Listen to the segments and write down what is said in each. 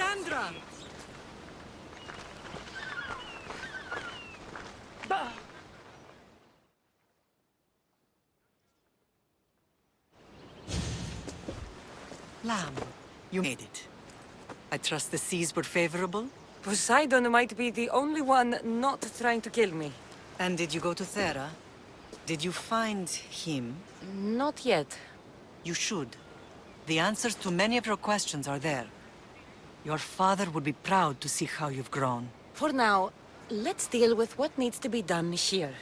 Kassandra! Lamb, you made it. I trust the seas were favorable? Poseidon might be the only one not trying to kill me. And did you go to Thera? Did you find him? Not yet. You should. The answers to many of your questions are there. Your father would be proud to see how you've grown. For now, let's deal with what needs to be done here.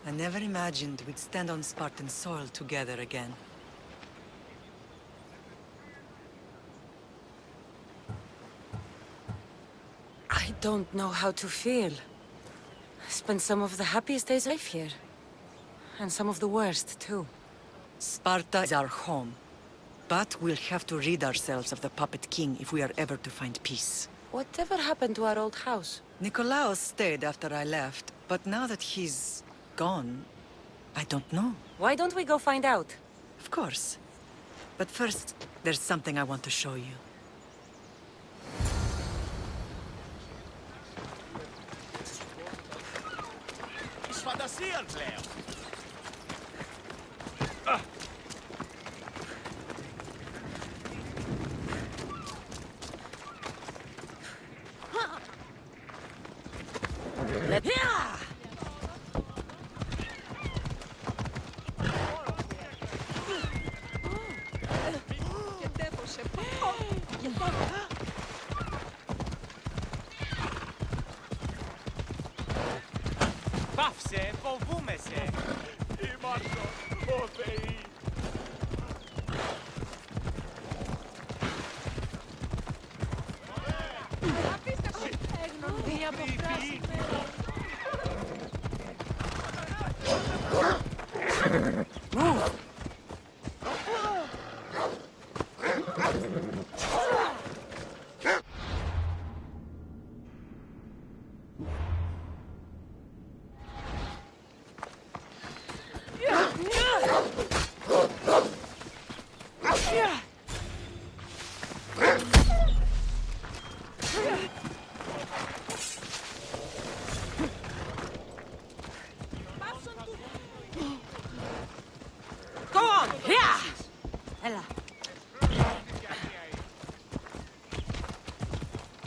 I never imagined we'd stand on Spartan soil together again. I don't know how to feel. I spent some of the happiest days of life here. And some of the worst, too. Sparta is our home. But we'll have to rid ourselves of the Puppet King if we are ever to find peace. Whatever happened to our old house? Nikolaos stayed after I left, but now that he's gone, I don't know. Why don't we go find out? Of course. But first, there's something I want to show you. Πάυσε, φοβούμαι σε! Είμαστε ο Θεοί!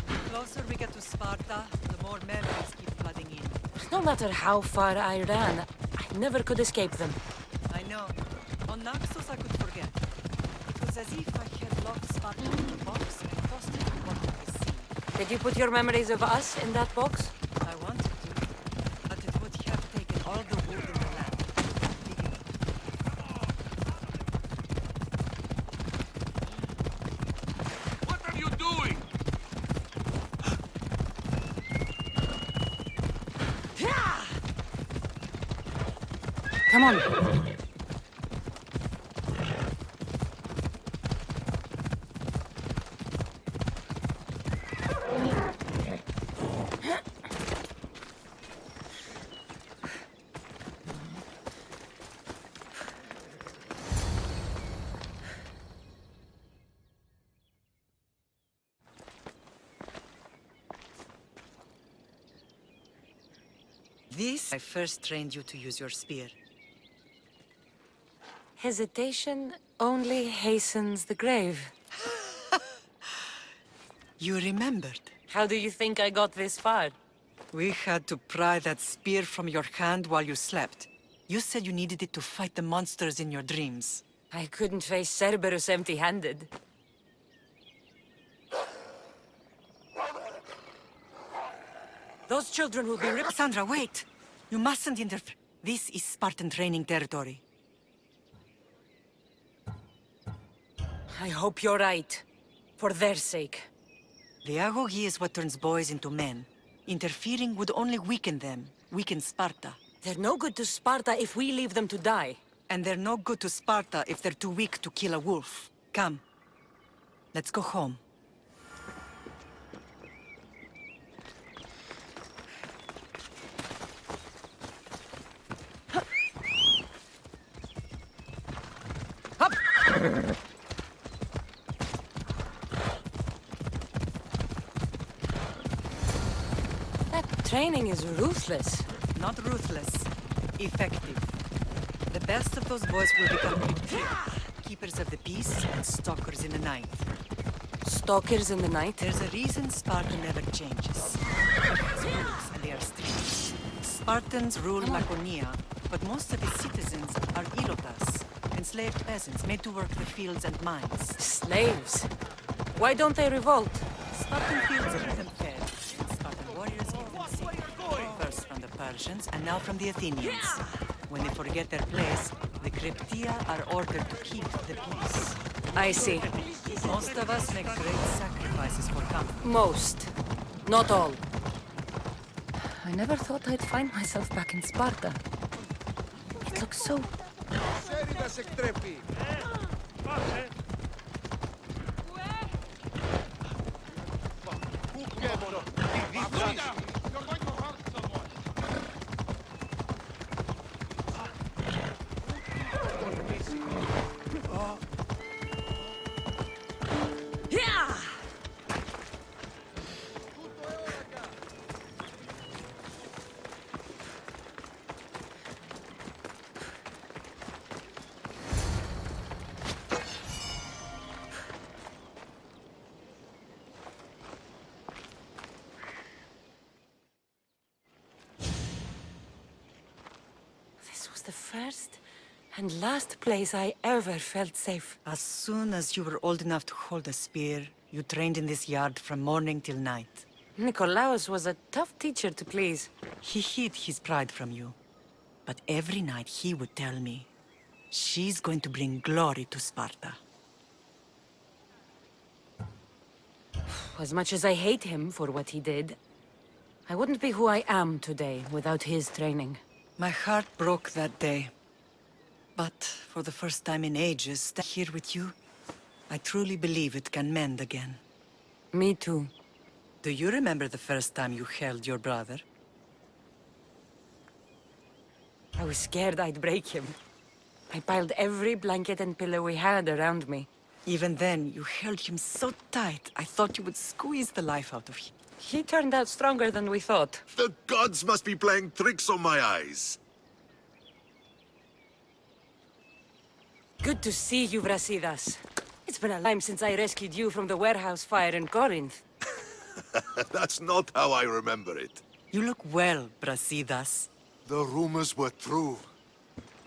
The closer we get to Sparta, the more memories keep flooding in. No matter how far I ran, I never could escape them. I know. On Naxos I could forget. It was as if I had locked Sparta in a box and tossed it to the bottom of the sea. Did you put your memories of us in that box? I wanted to, but it would have taken all the wood in the land. Dig it up. What are you doing? Come on. This, I first trained you to use your spear. Hesitation only hastens the grave. You remembered. How do you think I got this far? We had to pry that spear from your hand while you slept. You said you needed it to fight the monsters in your dreams. I couldn't face Cerberus empty-handed. Those children will be ripped. Kassandra, wait! You mustn't interfere. This is Spartan training territory. I hope you're right. For their sake. The agoge is what turns boys into men. Interfering would only weaken them, weaken Sparta. They're no good to Sparta if we leave them to die. And they're no good to Sparta if they're too weak to kill a wolf. Come. Let's go home. training is ruthless. Not ruthless. Effective. The best of those boys will become keepers of the peace and stalkers in the night. Stalkers in the night? There's a reason Sparta never changes. It has rules, and they are strict. Spartans rule Laconia, but most of its citizens are ilotas, enslaved peasants made to work the fields and mines. Slaves? Why don't they revolt? Spartan fields keep them fed, and Spartan warriors keep them safe. First from the Persians, and now from the Athenians. When they forget their place, the Cryptia are ordered to keep the peace. I see. Most of us make great sacrifices for comfort. Most. Not all. I never thought I'd find myself back in Sparta. It looks so... This was the first and last place I ever felt safe. As soon as you were old enough to hold a spear, you trained in this yard from morning till night. Nikolaos was a tough teacher to please. He hid his pride from you. But every night he would tell me, she's going to bring glory to Sparta. As much as I hate him for what he did, I wouldn't be who I am today without his training. My heart broke that day. But for the first time in ages, here with you, I truly believe it can mend again. Me too. Do you remember the first time you held your brother? I was scared I'd break him. I piled every blanket and pillow we had around me. Even then, you held him so tight, I thought you would squeeze the life out of him. He turned out stronger than we thought. The gods must be playing tricks on my eyes. Good to see you, Brasidas. It's been a time since I rescued you from the warehouse fire in Corinth. That's not how I remember it. You look well, Brasidas. The rumors were true.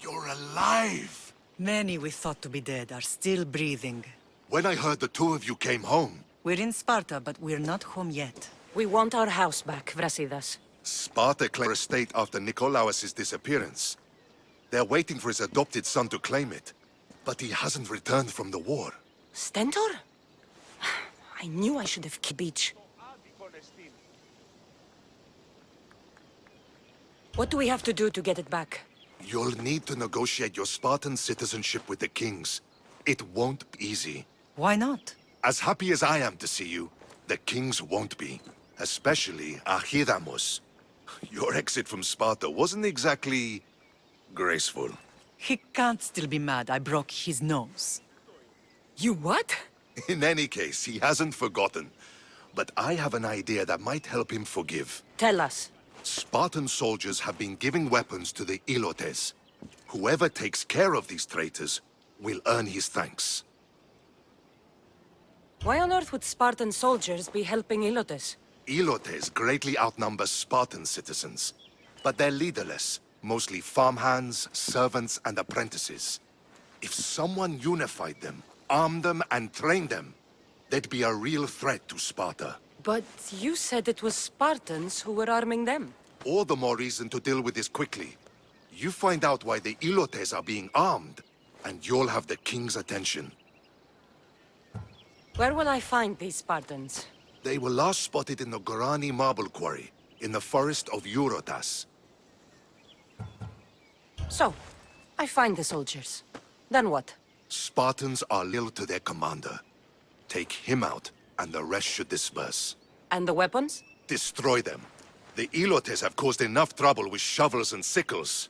You're alive! Many we thought to be dead are still breathing. When I heard the two of you came home, We're in Sparta, but we're not home yet. We want our house back, Brasidas. Sparta claimed a state after Nikolaos' disappearance. They're waiting for his adopted son to claim it. But he hasn't returned from the war. Stentor? I knew I should have kept beach. What do we have to do to get it back? You'll need to negotiate your Spartan citizenship with the kings. It won't be easy. Why not? As happy as I am to see you, the kings won't be. Especially Archidamos. Your exit from Sparta wasn't exactly graceful. He can't still be mad I broke his nose. You what? In any case, he hasn't forgotten. But I have an idea that might help him forgive. Tell us. Spartan soldiers have been giving weapons to the Ilotes. Whoever takes care of these traitors will earn his thanks. Why on earth would Spartan soldiers be helping Ilotes? Ilotes greatly outnumber Spartan citizens. But they're leaderless. Mostly farmhands, servants, and apprentices. If someone unified them, armed them, and trained them, they'd be a real threat to Sparta. But you said it was Spartans who were arming them. All the more reason to deal with this quickly. You find out why the Ilotes are being armed, and you'll have the king's attention. Where will I find these Spartans? They were last spotted in the Gorani marble quarry, in the forest of Eurotas. So, I find the soldiers. Then what? Spartans are loyal to their commander. Take him out, and the rest should disperse. And the weapons? Destroy them. The Ilotes have caused enough trouble with shovels and sickles.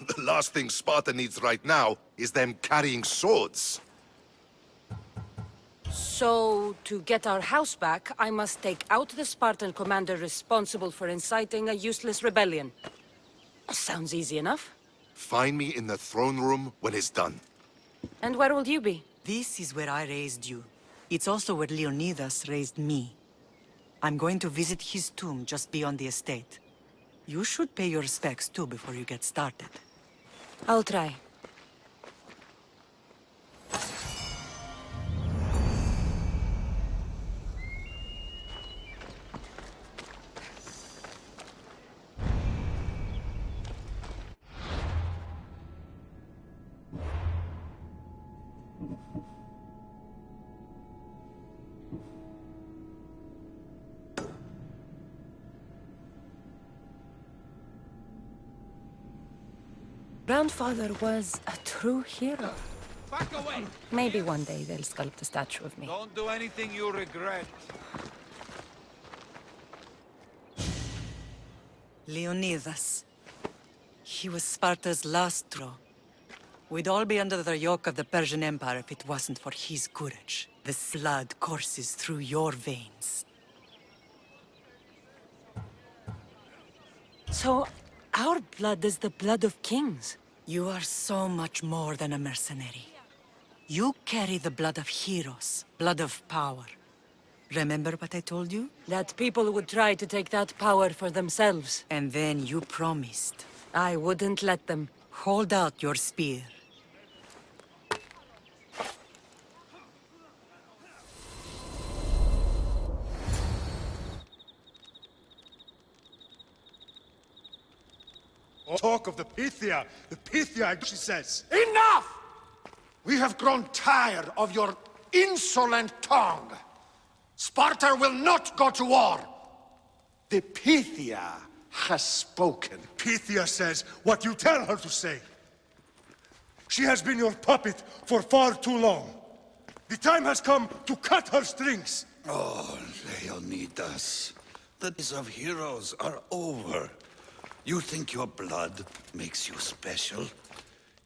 The last thing Sparta needs right now is them carrying swords. So, to get our house back, I must take out the Spartan commander responsible for inciting a useless rebellion. Sounds easy enough. Find me in the throne room when it's done. And where will you be? This is where I raised you. It's also where Leonidas raised me. I'm going to visit his tomb just beyond the estate. You should pay your respects too before you get started. I'll try. Grandfather was a true hero. Back away! Maybe one day they'll sculpt a statue of me. Don't do anything you regret. Leonidas. He was Sparta's last draw. We'd all be under the yoke of the Persian Empire if it wasn't for his courage. The blood courses through your veins. So, our blood is the blood of kings. You are so much more than a mercenary. You carry the blood of heroes, blood of power. Remember what I told you? That people would try to take that power for themselves. And then you promised. I wouldn't let them. Hold out your spear. Talk of the Pythia, she says. Enough! We have grown tired of your insolent tongue. Sparta will not go to war. The Pythia has spoken. Pythia says what you tell her to say. She has been your puppet for far too long. The time has come to cut her strings. Oh, Leonidas, the days of heroes are over. You think your blood makes you special?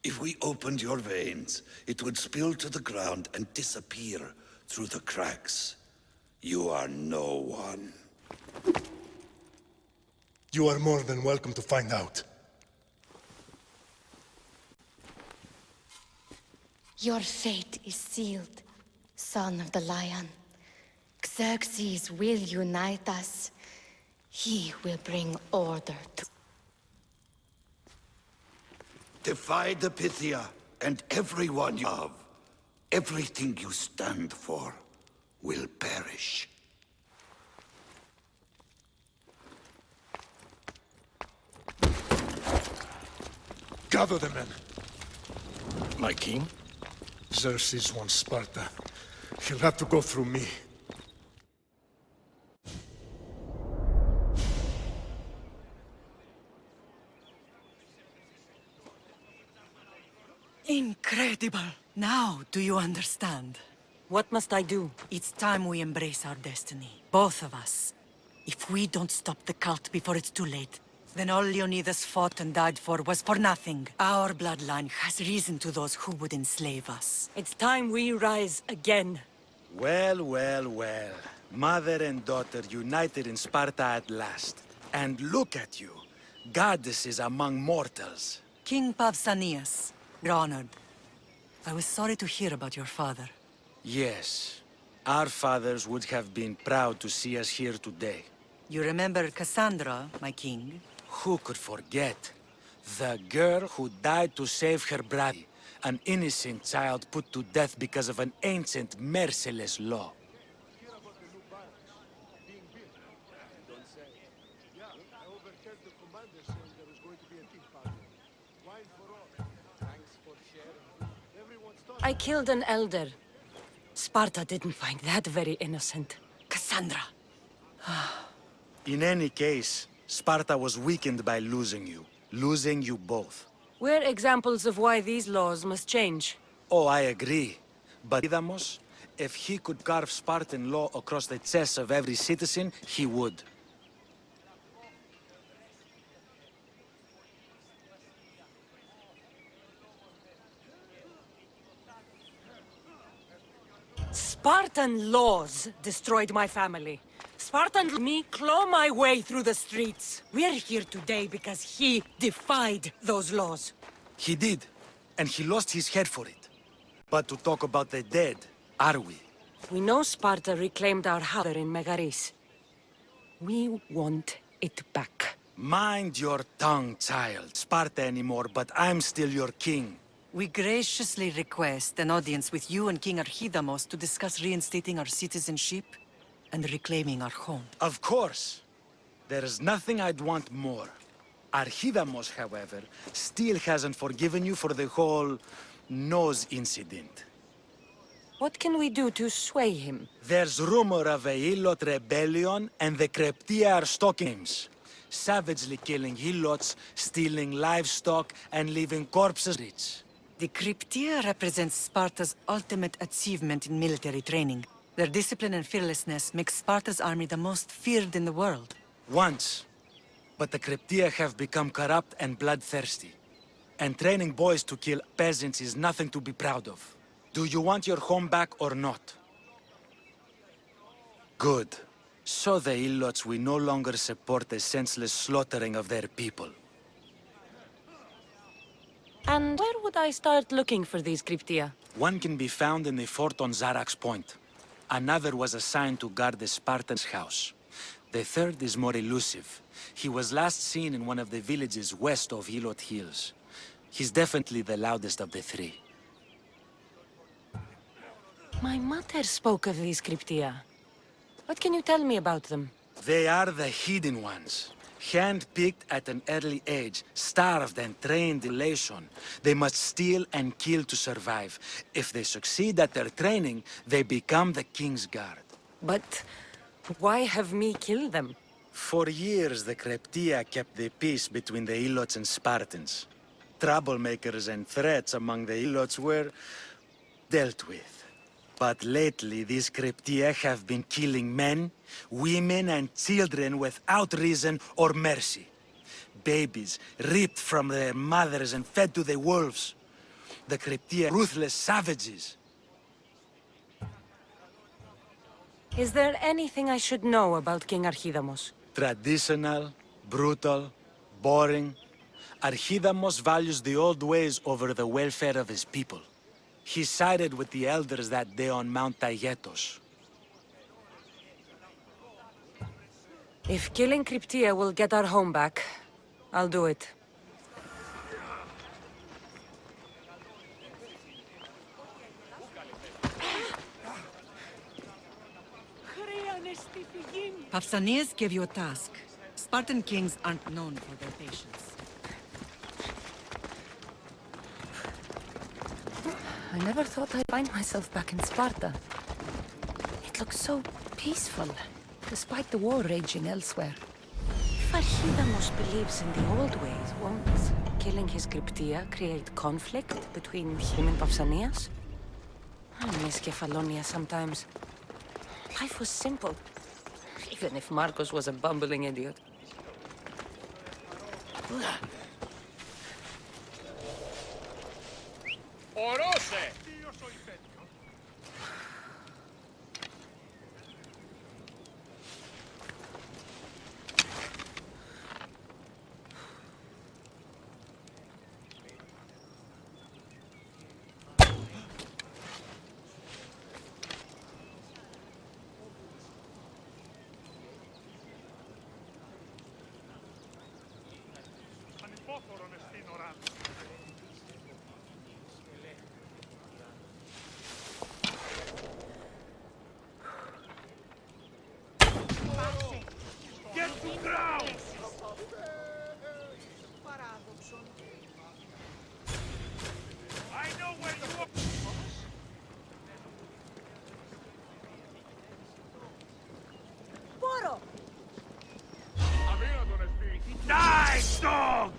If we opened your veins, it would spill to the ground and disappear through the cracks. You are no one. You are more than welcome to find out. Your fate is sealed, son of the lion. Xerxes will unite us. He will bring order to... Defy the Pythia and everyone you love. Everything you stand for will perish. Gather the men. My king? Xerxes wants Sparta. He'll have to go through me. Incredible! Now, do you understand? What must I do? It's time we embrace our destiny. Both of us. If we don't stop the cult before it's too late, then all Leonidas fought and died for was for nothing. Our bloodline has risen to those who would enslave us. It's time we rise again. Well, well, well. Mother and daughter united in Sparta at last. And look at you. Goddesses among mortals. King Pausanias, you're honored. I was sorry to hear about your father. Yes. Our fathers would have been proud to see us here today. You remember Kassandra, my king? Who could forget? The girl who died to save her brother. An innocent child put to death because of an ancient, merciless law. I killed an elder. Sparta didn't find that very innocent. Kassandra! In any case, Sparta was weakened by losing you. Losing you both. We're examples of why these laws must change. Oh, I agree. But Idamos, if he could carve Spartan law across the chests of every citizen, he would. Spartan laws destroyed my family. Spartan me claw my way through the streets. We're here today because he defied those laws. He did, and he lost his head for it. But to talk about the dead, are we? We know Sparta reclaimed our harbor in Megaris. We want it back. Mind your tongue, child. Sparta anymore, but I'm still your king. We graciously request an audience with you and King Archidamos to discuss reinstating our citizenship and reclaiming our home. Of course. There's nothing I'd want more. Archidamos, however, still hasn't forgiven you for the whole nose incident. What can we do to sway him? There's rumor of a Hilot rebellion, and the Kreptia are stalking him. Savagely killing Hilots, stealing livestock, and leaving corpses rich. The Cryptia represents Sparta's ultimate achievement in military training. Their discipline and fearlessness make Sparta's army the most feared in the world. Once. But the Kreptia have become corrupt and bloodthirsty. And training boys to kill peasants is nothing to be proud of. Do you want your home back or not? Good. So the Ilots will no longer support the senseless slaughtering of their people. And where would I start looking for these Cryptia? One can be found in the fort on Zarak's Point. Another was assigned to guard the Spartan's house. The third is more elusive. He was last seen in one of the villages west of Hilot Hills. He's definitely the loudest of the three. My mother spoke of these Cryptia. What can you tell me about them? They are the hidden ones. Hand-picked at an early age, starved and trained in elation. They must steal and kill to survive. If they succeed at their training, they become the king's guard. But why have me killed them? For years, the Kreptia kept the peace between the Ilots and Spartans. Troublemakers and threats among the Ilots were dealt with. But lately, these Kreptia have been killing men, women, and children without reason or mercy. Babies ripped from their mothers and fed to the wolves. The Kreptia are ruthless savages. Is there anything I should know about King Archidamos? Traditional, brutal, boring. Archidamos values the old ways over the welfare of his people. He sided with the elders that day on Mount Taygetos. If killing Cryptia will get our home back, I'll do it. Pausanias gave you a task. Spartan kings aren't known for their patience. I never thought I'd find myself back in Sparta. It looks so peaceful, despite the war raging elsewhere. If Archidamos believes in the old ways, won't killing his Cryptia create conflict between him and Pausanias? I miss Kefalonia sometimes. Life was simple, even if Marcos was a bumbling idiot. Orose! Die, dog!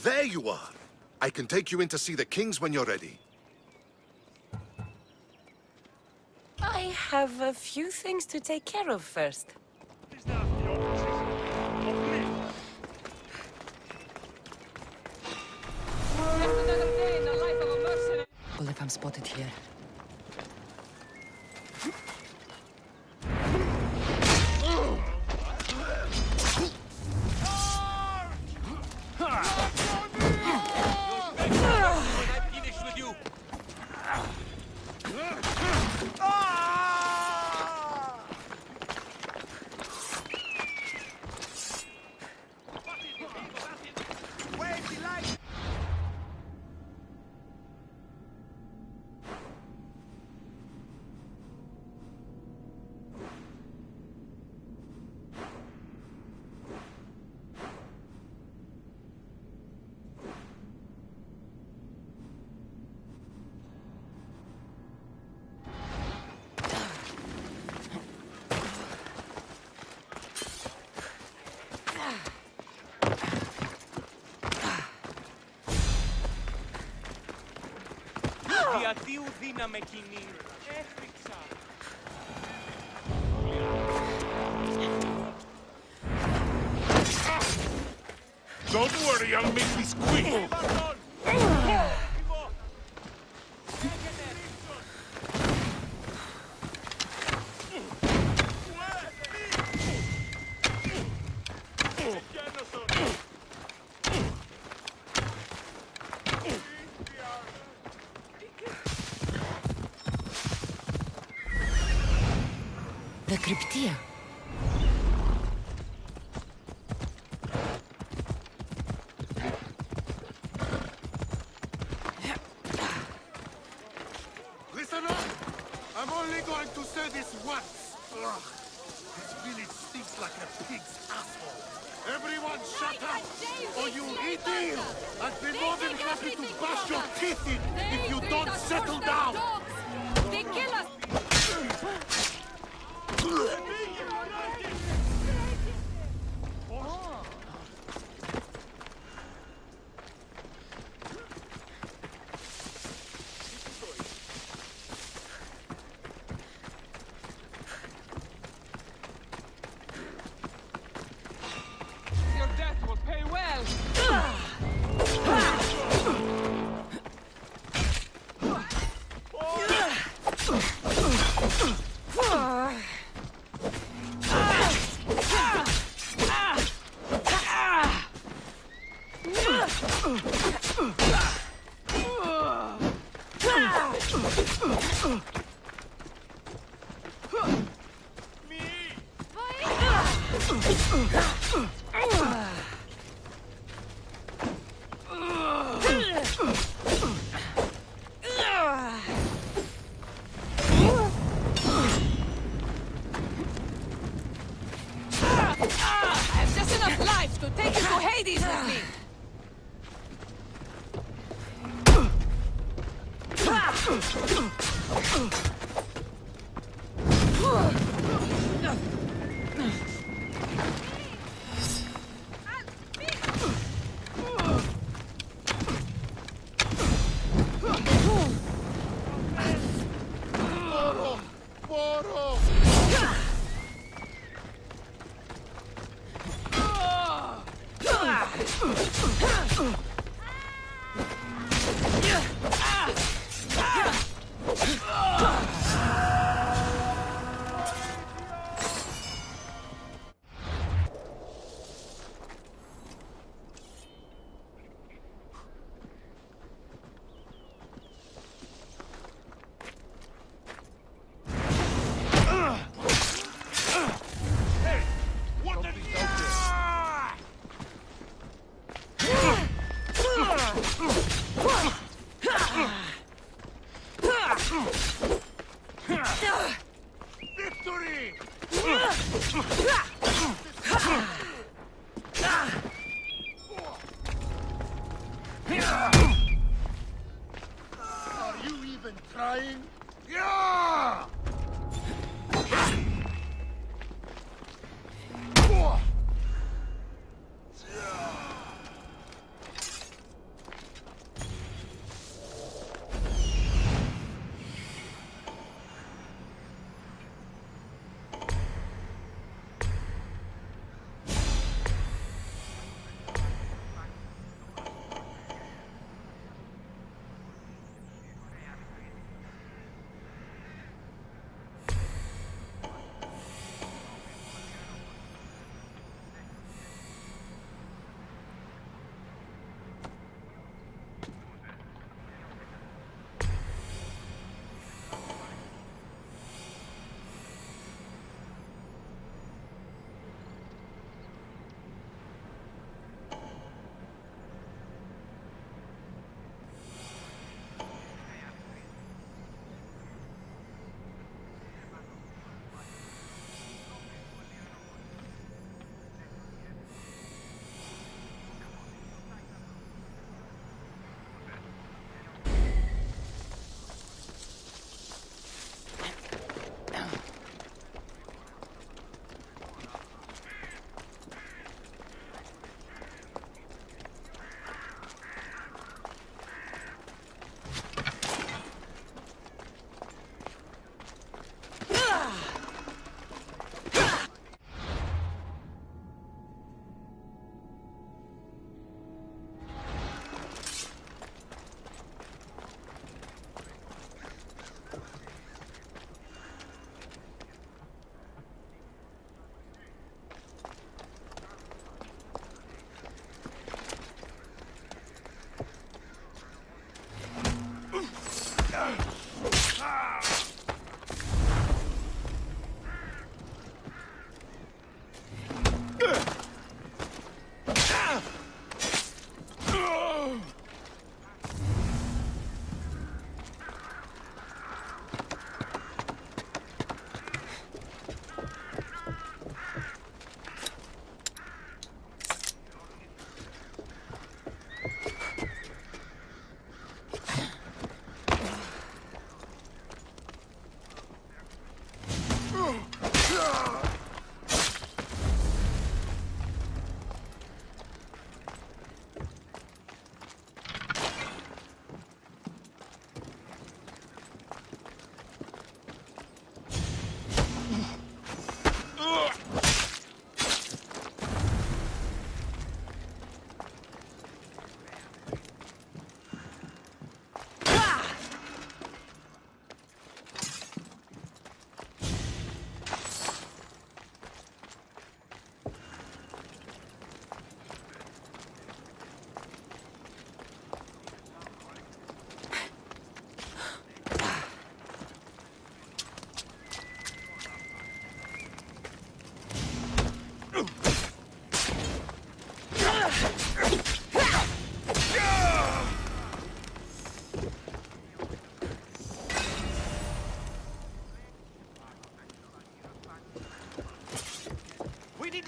There you are! I can take you in to see the kings when you're ready. I have a few things to take care of first. Well, if I'm spotted here. Διατίου δύναμε κοινή. Έφτιαξα. Don't worry, I'll make this quick. The Cryptia. Listen up! I'm only going to say this once. Ugh. This village stinks like a pig's asshole. Everyone shut up, or you'll eat eel! I'd be more than happy to bash your teeth in if you don't settle down! They kill us! Your death will pay well. I have just enough life to take you to Hades with me! Victory! Are you even trying? Yeah!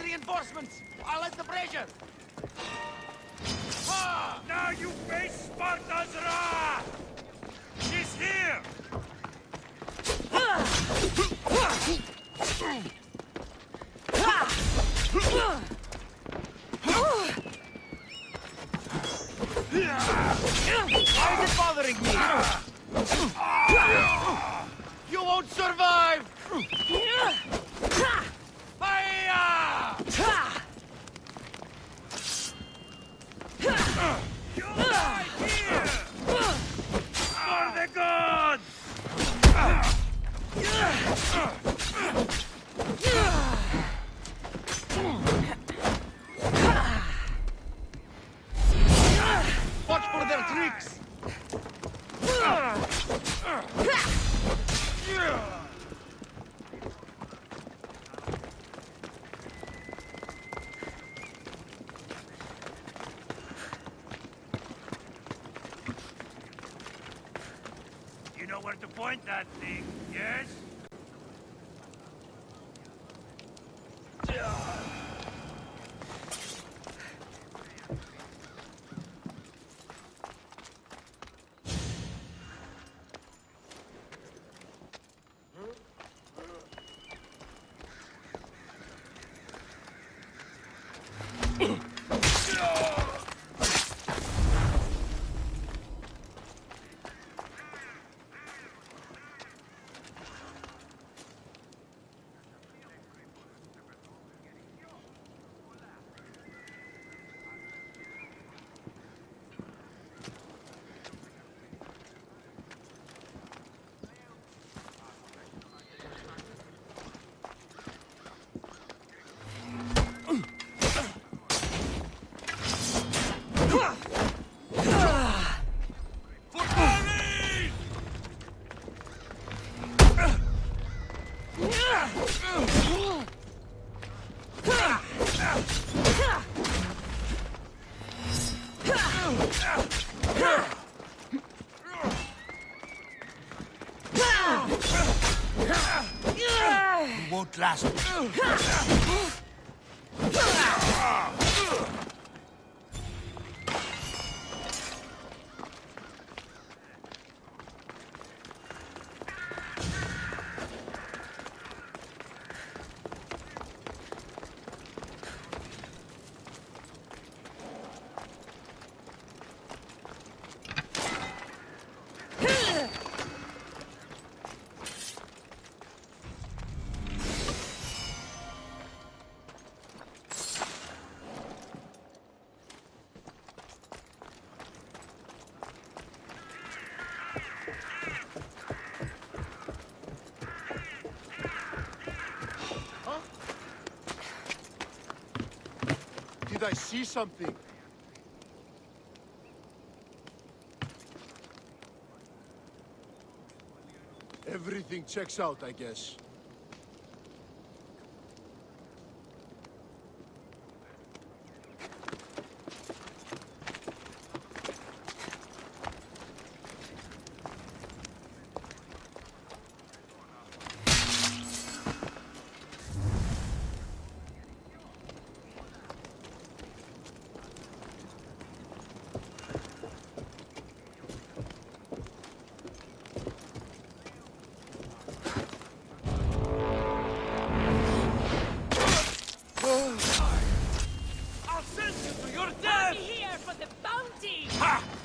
Reinforcements! I'll let the pressure! Ah! Now you face Sparta's wrath! She's here! Why is it bothering me? You won't survive! For the gods! Watch for their tricks! know where to point that thing, yes? Won't last. Did I see something? Everything checks out, I guess.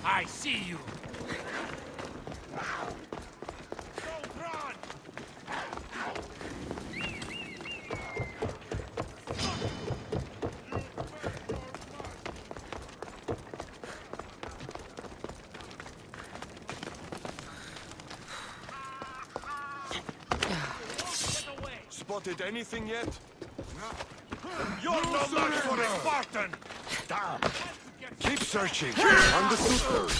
I see you! Don't run! Spotted anything yet? You're no match for a Spartan! Keep searching. Understood.